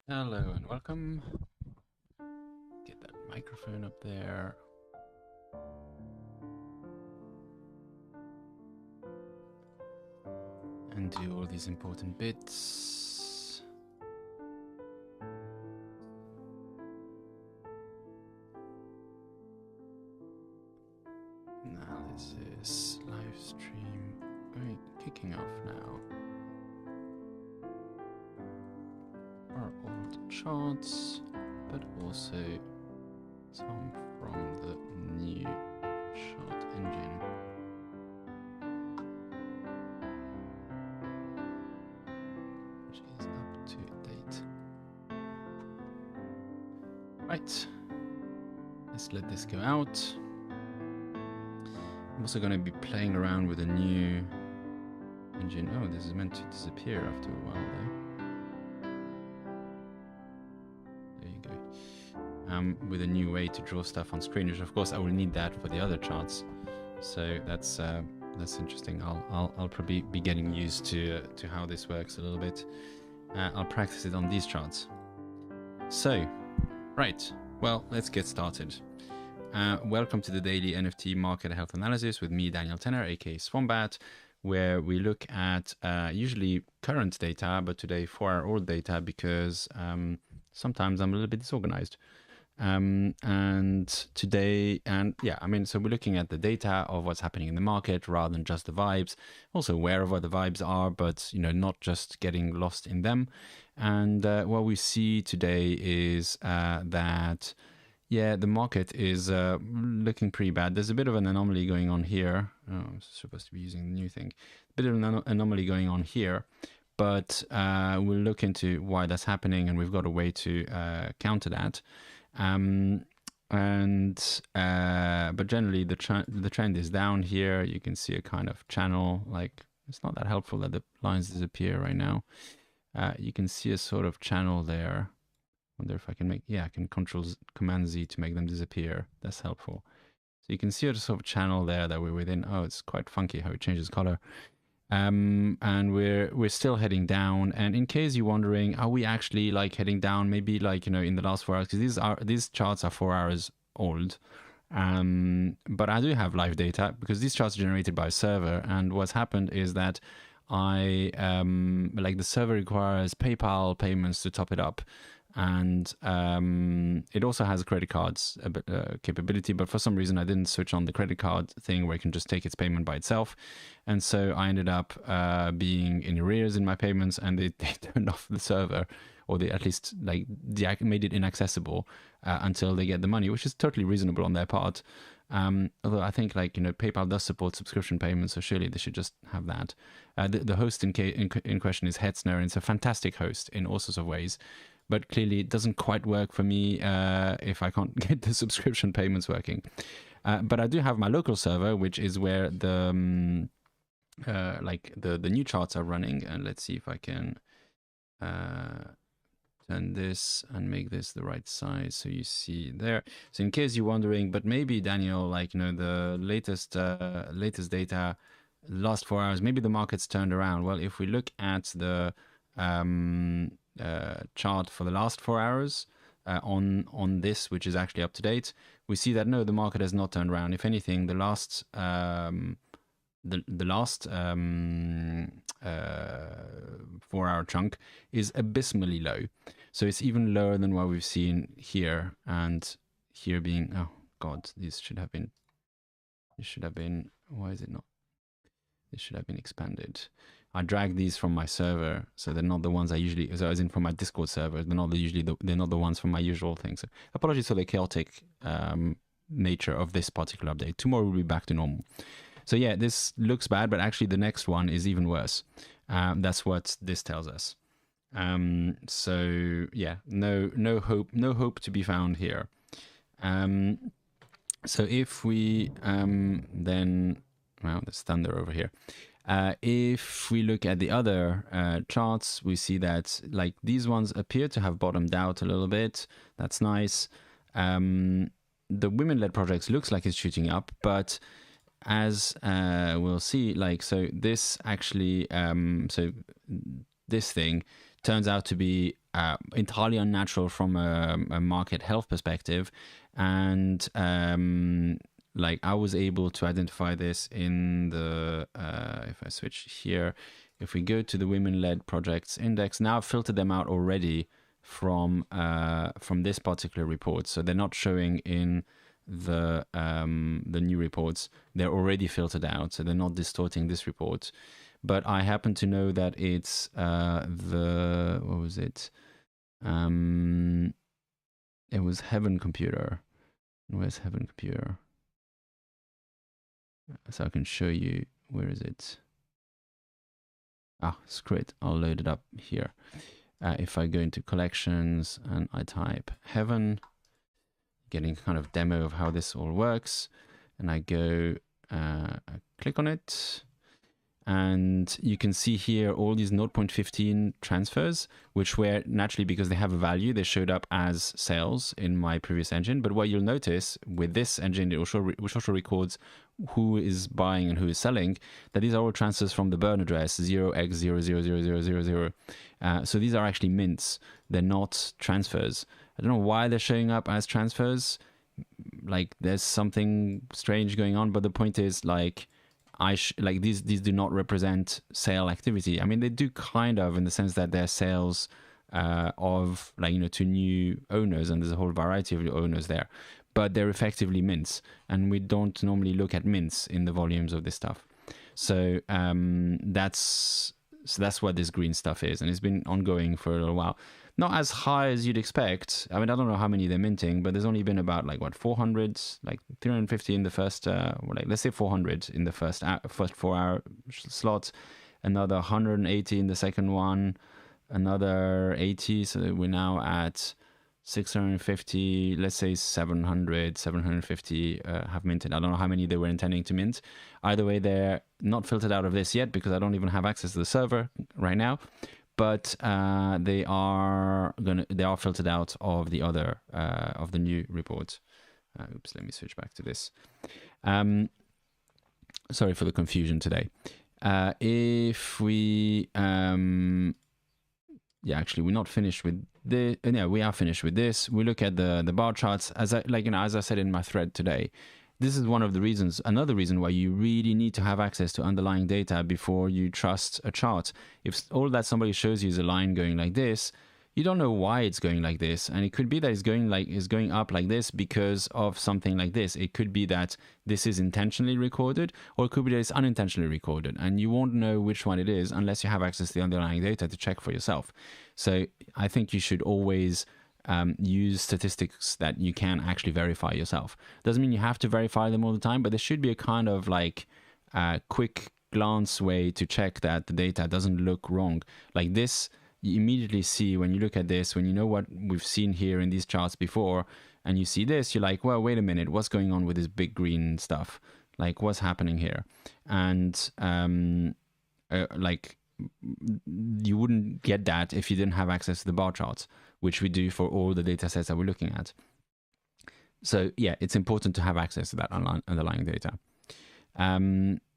Hello and welcome. Get that microphone up there. And do all these important bits. Analysis, live stream. Right, kicking off now. Our old charts, but also some from the new chart engine. Which is up to date. Right, let's let this go out. I'm also going to be playing around with a new engine. Oh, this is meant to disappear after a while though. There you go. With a new way to draw stuff on screen, which of course I will need that for the other charts. So that's interesting. I'll probably be getting used to how this works a little bit. I'll practice it on these charts. So, right. Well, let's get started. Welcome to the daily NFT market health analysis with me, Daniel Tenner, aka Swombat, where we look at usually current data, but today 4-hour-old data because sometimes I'm a little bit disorganized. And today, so we're looking at the data of what's happening in the market rather than just the vibes. Also aware of what the vibes are, but not just getting lost in them. And what we see today is that. Yeah, the market is looking pretty bad. There's a bit of an anomaly going on here. Oh, I'm supposed to be using the new thing. A bit of an anomaly going on here, but we'll look into why that's happening, and we've got a way to counter that. But generally, the trend is down here. You can see a kind of channel. Like, it's not that helpful that the lines disappear right now. You can see a sort of channel there. Wonder if I can make, I can Command Z to make them disappear. That's helpful. So you can see a sort of channel there that we're within. Oh, it's quite funky how it changes color. And we're still heading down. And in case you're wondering, are we actually like heading down? Maybe like, in the last 4 hours, because these charts are 4 hours old. But I do have live data because these charts are generated by a server. And what's happened is that the server requires PayPal payments to top it up. And it also has credit cards capability, but for some reason I didn't switch on the credit card thing where it can just take its payment by itself. And so I ended up being in arrears in my payments, and they turned off the server, or they at least made it inaccessible until they get the money, which is totally reasonable on their part. Although I think PayPal does support subscription payments, so surely they should just have that. The host in question is Hetzner, and it's a fantastic host in all sorts of ways. But clearly it doesn't quite work for me if I can't get the subscription payments working. But I do have my local server, which is where the new charts are running. And let's see if I can turn this and make this the right size so you see there. So in case you're wondering, but maybe Daniel, the latest data, last 4 hours, maybe the market's turned around. Well, if we look at the chart for the last 4 hours on this, which is actually up to date, we see that no, the market has not turned around. If anything, the last 4-hour chunk is abysmally low. So it's even lower than what we've seen here, and here being, oh god, this should have been, why is it not? This should have been expanded. I drag these from my server, so they're not the ones I usually, so as in from my Discord server, they're not the ones from my usual thing. So apologies for the chaotic nature of this particular update. Tomorrow we'll be back to normal. So yeah, this looks bad, but actually the next one is even worse. That's what this tells us. So yeah, no hope to be found here. So if we then, wow, there's thunder over here. If we look at the other charts, we see that these ones appear to have bottomed out a little bit. That's nice. The women-led projects looks like it's shooting up, but as we'll see, so this actually, so this thing turns out to be entirely unnatural from a market health perspective. And like I was able to identify this in the, if I switch here, if we go to the women-led projects index, now I've filtered them out already from this particular report. So they're not showing in the new reports. They're already filtered out, so they're not distorting this report. But I happen to know that it's what was it? It was Heaven Computer. Where's Heaven Computer? So I can show you, where is it? Ah, screw it, I'll load it up here. If I go into collections and I type Heaven, getting kind of demo of how this all works, and I go, I click on it, and you can see here all these 0.15 transfers, which were naturally, because they have a value, they showed up as sales in my previous engine. But what you'll notice with this engine, it which also records who is buying and who is selling, that these are all transfers from the burn address 0x000000. So these are actually mints. They're not transfers. I don't know why they're showing up as transfers. Like there's something strange going on, but the point is, like, like these do not represent sale activity. I mean, they do kind of, in the sense that they're sales of, like, you know, to new owners, and there's a whole variety of owners there, but they're effectively mints, and we don't normally look at mints in the volumes of this stuff. So that's what this green stuff is, and it's been ongoing for a little while. Not as high as you'd expect. I mean, I don't know how many they're minting, but there's only been about, like, what, 400, like 350 in the first, like, let's say 400 in the first 4-hour slot, another 180 in the second one, another 80. So we're now at 650, let's say 750 have minted. I don't know how many they were intending to mint. Either way, they're not filtered out of this yet, because I don't even have access to the server right now. But they are filtered out of the other of the new report. Oops, let me switch back to this. Sorry for the confusion today. If we yeah, actually, we're not finished with the. No, we are finished with this. We look at the bar charts, as I said in my thread today. This is one of the reasons, another reason why you really need to have access to underlying data before you trust a chart. If all that somebody shows you is a line going like this, you don't know why it's going like this, and it could be that it's going up like this because of something like this. It could be that this is intentionally recorded, or it could be that it's unintentionally recorded, and you won't know which one it is unless you have access to the underlying data to check for yourself. So I think you should always use statistics that you can actually verify yourself. Doesn't mean you have to verify them all the time, but there should be a kind of like quick glance way to check that the data doesn't look wrong. Like this, you immediately see when you look at this, when you know what we've seen here in these charts before, and you see this, you're like, well, wait a minute, what's going on with this big green stuff? Like, what's happening here? And like, you wouldn't get that if you didn't have access to the bar charts, which we do for all the data sets that we're looking at. So yeah, it's important to have access to that underlying data.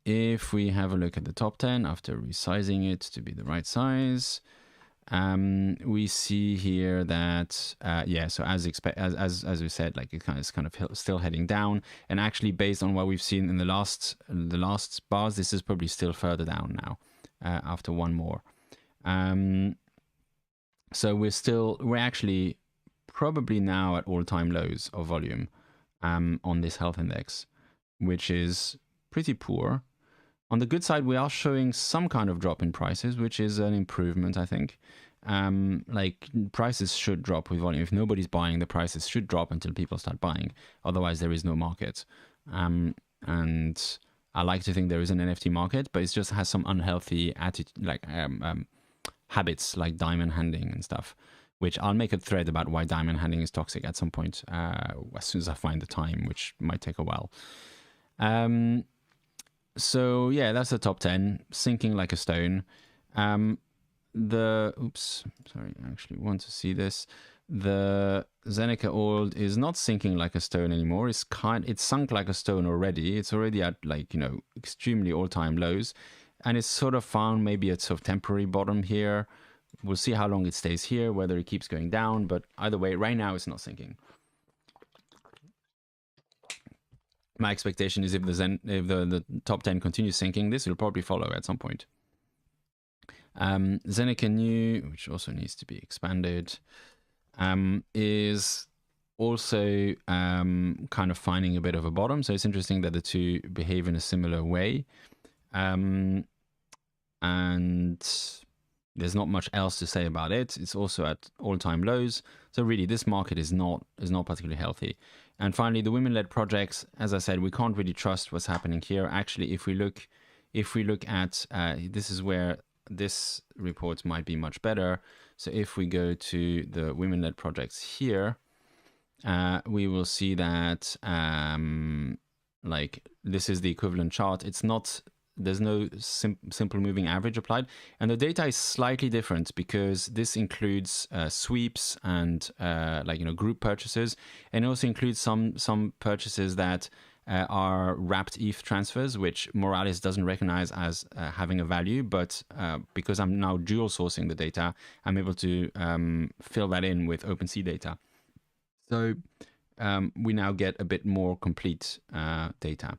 If we have a look at the top 10 after resizing it to be the right size, we see here that yeah, so as we said, like it's kind of still heading down, and actually based on what we've seen in the last bars, this is probably still further down now after one more. So we're actually probably now at all-time lows of volume on this health index, which is pretty poor. On the good side, we are showing some kind of drop in prices, which is an improvement, I think. Like, prices should drop with volume. If nobody's buying, the prices should drop until people start buying. Otherwise, there is no market. And I like to think there is an NFT market, but it just has some unhealthy attitude, like habits, like diamond handing and stuff, which I'll make a thread about why diamond handing is toxic at some point, as soon as I find the time, which might take a while. So yeah, that's the top 10, sinking like a stone. Oops, sorry, I actually want to see this. The Zeneca Old is not sinking like a stone anymore. It's sunk like a stone already. It's already at, like, you know, extremely all-time lows, and it's sort of found maybe a sort of temporary bottom here, We'll see how long it stays here, whether it keeps going down, but either way, right now it's not sinking. My expectation is if the top 10 continues sinking, this will probably follow at some point. Zeneca New, which also needs to be expanded, is also kind of finding a bit of a bottom. So it's interesting that the two behave in a similar way. And there's not much else to say about it. It's also at all-time lows. So really, this market is not particularly healthy. And finally, the women-led projects, as I said, we can't really trust what's happening here. Actually, if we look at, this is where this report might be much better. So if we go to the women-led projects here, we will see that like this is the equivalent chart. It's not, there's no simple moving average applied, and the data is slightly different because this includes sweeps and group purchases, and also includes some purchases that are wrapped ETH transfers, which Moralis doesn't recognize as having a value, but because I'm now dual sourcing the data, I'm able to fill that in with OpenSea data. So we now get a bit more complete data.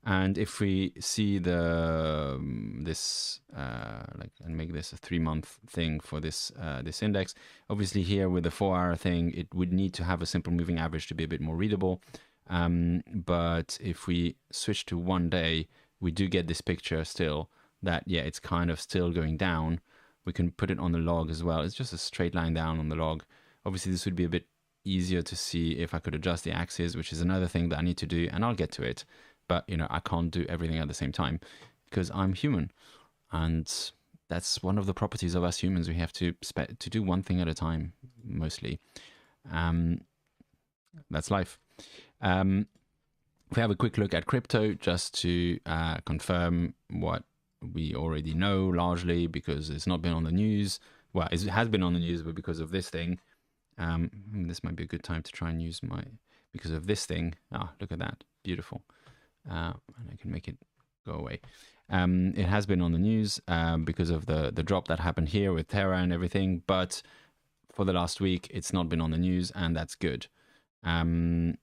And if we see this and make this a 3-month thing for this this index, obviously here with the 4-hour thing, it would need to have a simple moving average to be a bit more readable. But if we switch to 1 day, we do get this picture still that, yeah, it's kind of still going down. We can put it on the log as well. It's just a straight line down on the log. Obviously, this would be a bit easier to see if I could adjust the axis, which is another thing that I need to do, and I'll get to it. But, you know, I can't do everything at the same time because I'm human. And that's one of the properties of us humans. We have to do one thing at a time, mostly. That's life. If we have a quick look at crypto, just to confirm what we already know largely, because it's not been on the news. Well, it has been on the news, but because of this thing, this might be a good time to try and use because of this thing. Look at that. Beautiful. And I can make it go away. It has been on the news because of the drop that happened here with Terra and everything, but for the last week, it's not been on the news, and that's good. And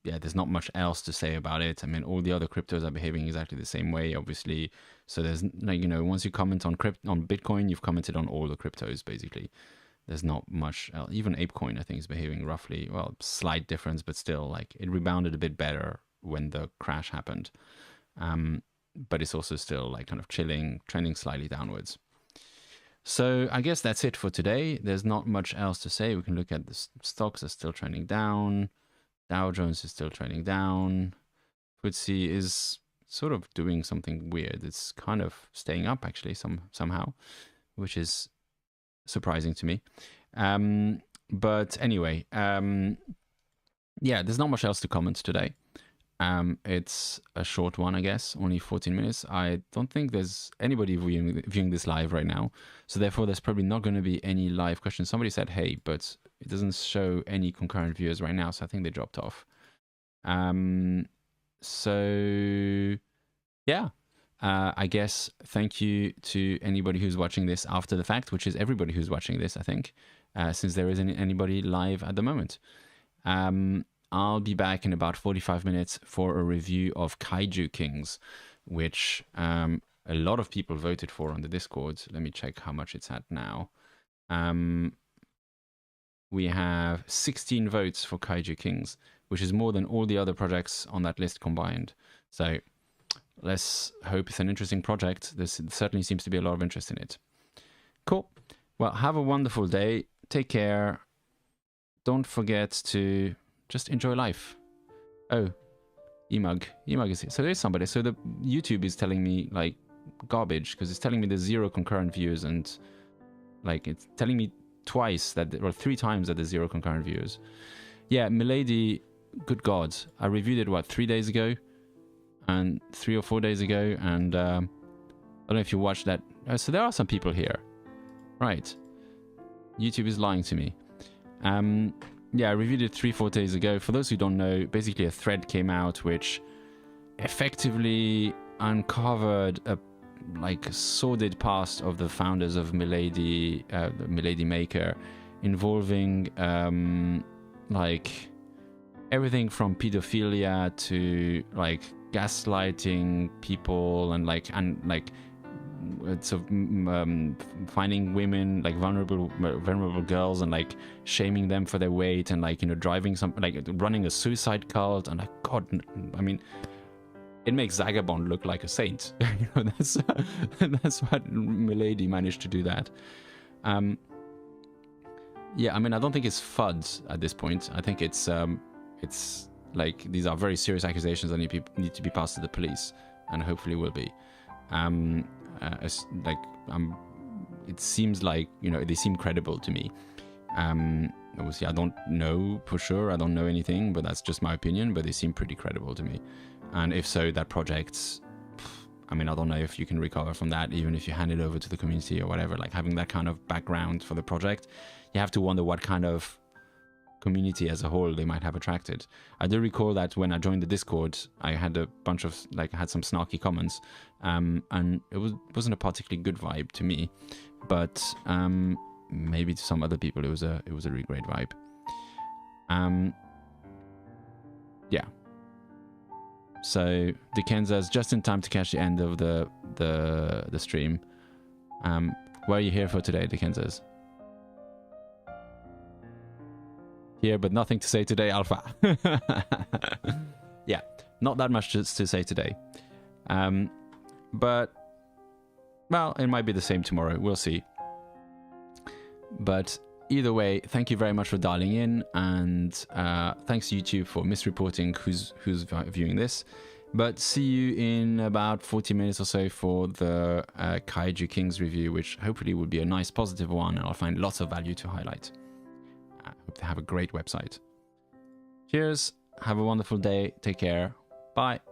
yeah, there's not much else to say about it. I mean, all the other cryptos are behaving exactly the same way, obviously. So there's, like, you know, once you comment on Bitcoin, you've commented on all the cryptos, basically. There's not much else. Even ApeCoin, I think, is behaving roughly, well, slight difference, but still, like, it rebounded a bit better when the crash happened. But it's also still, like, kind of chilling, trending slightly downwards. So I guess that's it for today. There's not much else to say. We can look at the stocks are still trending down. Dow Jones is still trending down. FTSE is sort of doing something weird. It's kind of staying up, actually, somehow, which is surprising to me. But anyway, yeah, there's not much else to comment today. It's a short one, I guess, only 14 minutes. I don't think there's anybody viewing this live right now. So therefore, there's probably not going to be any live questions. Somebody said, hey, but it doesn't show any concurrent viewers right now. So I think they dropped off. So yeah, I guess thank you to anybody who's watching this after the fact, which is everybody who's watching this, I think, since there isn't anybody live at the moment. I'll be back in about 45 minutes for a review of Kaiju Kings, which a lot of people voted for on the Discord. Let me check how much it's at now. We have 16 votes for Kaiju Kings, which is more than all the other projects on that list combined. So let's hope it's an interesting project. There certainly seems to be a lot of interest in it. Cool. Well, have a wonderful day. Take care. Don't forget to just enjoy life. Oh, Emug is here. So there's somebody. So the YouTube is telling me like garbage because it's telling me there's 0 concurrent views, and like it's telling me twice that, or 3 times that there's 0 concurrent views. Yeah, Milady, good God, I reviewed it 3 days ago, and 3 or 4 days ago, and I don't know if you watched that. So there are some people here, right? YouTube is lying to me. Yeah, I reviewed it 3-4 days ago. For those who don't know, basically a thread came out which effectively uncovered like sordid past of the founders of Milady, the Milady Maker, involving like everything from pedophilia to like gaslighting people and like sort of finding women, like vulnerable girls, and like shaming them for their weight, and like, you know, driving some, like running a suicide cult, and like, God, I mean, it makes Zagabond look like a saint. You know, that's what Milady managed to do that. Yeah, I mean, I don't think it's FUD at this point. I think it's like, these are very serious accusations that need to be passed to the police, and hopefully will be. It seems like, you know, they seem credible to me. Obviously, I don't know for sure. I don't know anything, but that's just my opinion. But they seem pretty credible to me. And if so, that project, I mean, I don't know if you can recover from that, even if you hand it over to the community or whatever. Like, having that kind of background for the project, you have to wonder what kind of community as a whole they might have attracted. I do recall that when I joined the Discord, I had a bunch of, like, I had some snarky comments, and it wasn't a particularly good vibe to me, but maybe to some other people it was a really great vibe. Yeah. So Dickenza's just in time to catch the end of the stream. What are you here for today, Dickenza's? Here, but nothing to say today, Alpha. Yeah, not that much to say today. But, well, it might be the same tomorrow. We'll see. But either way, thank you very much for dialing in, and thanks YouTube for misreporting who's viewing this. But see you in about 40 minutes or so for the Kaiju Kings review, which hopefully will be a nice positive one, and I'll find lots of value to highlight. I hope they have a great website. Cheers, have a wonderful day, take care, bye.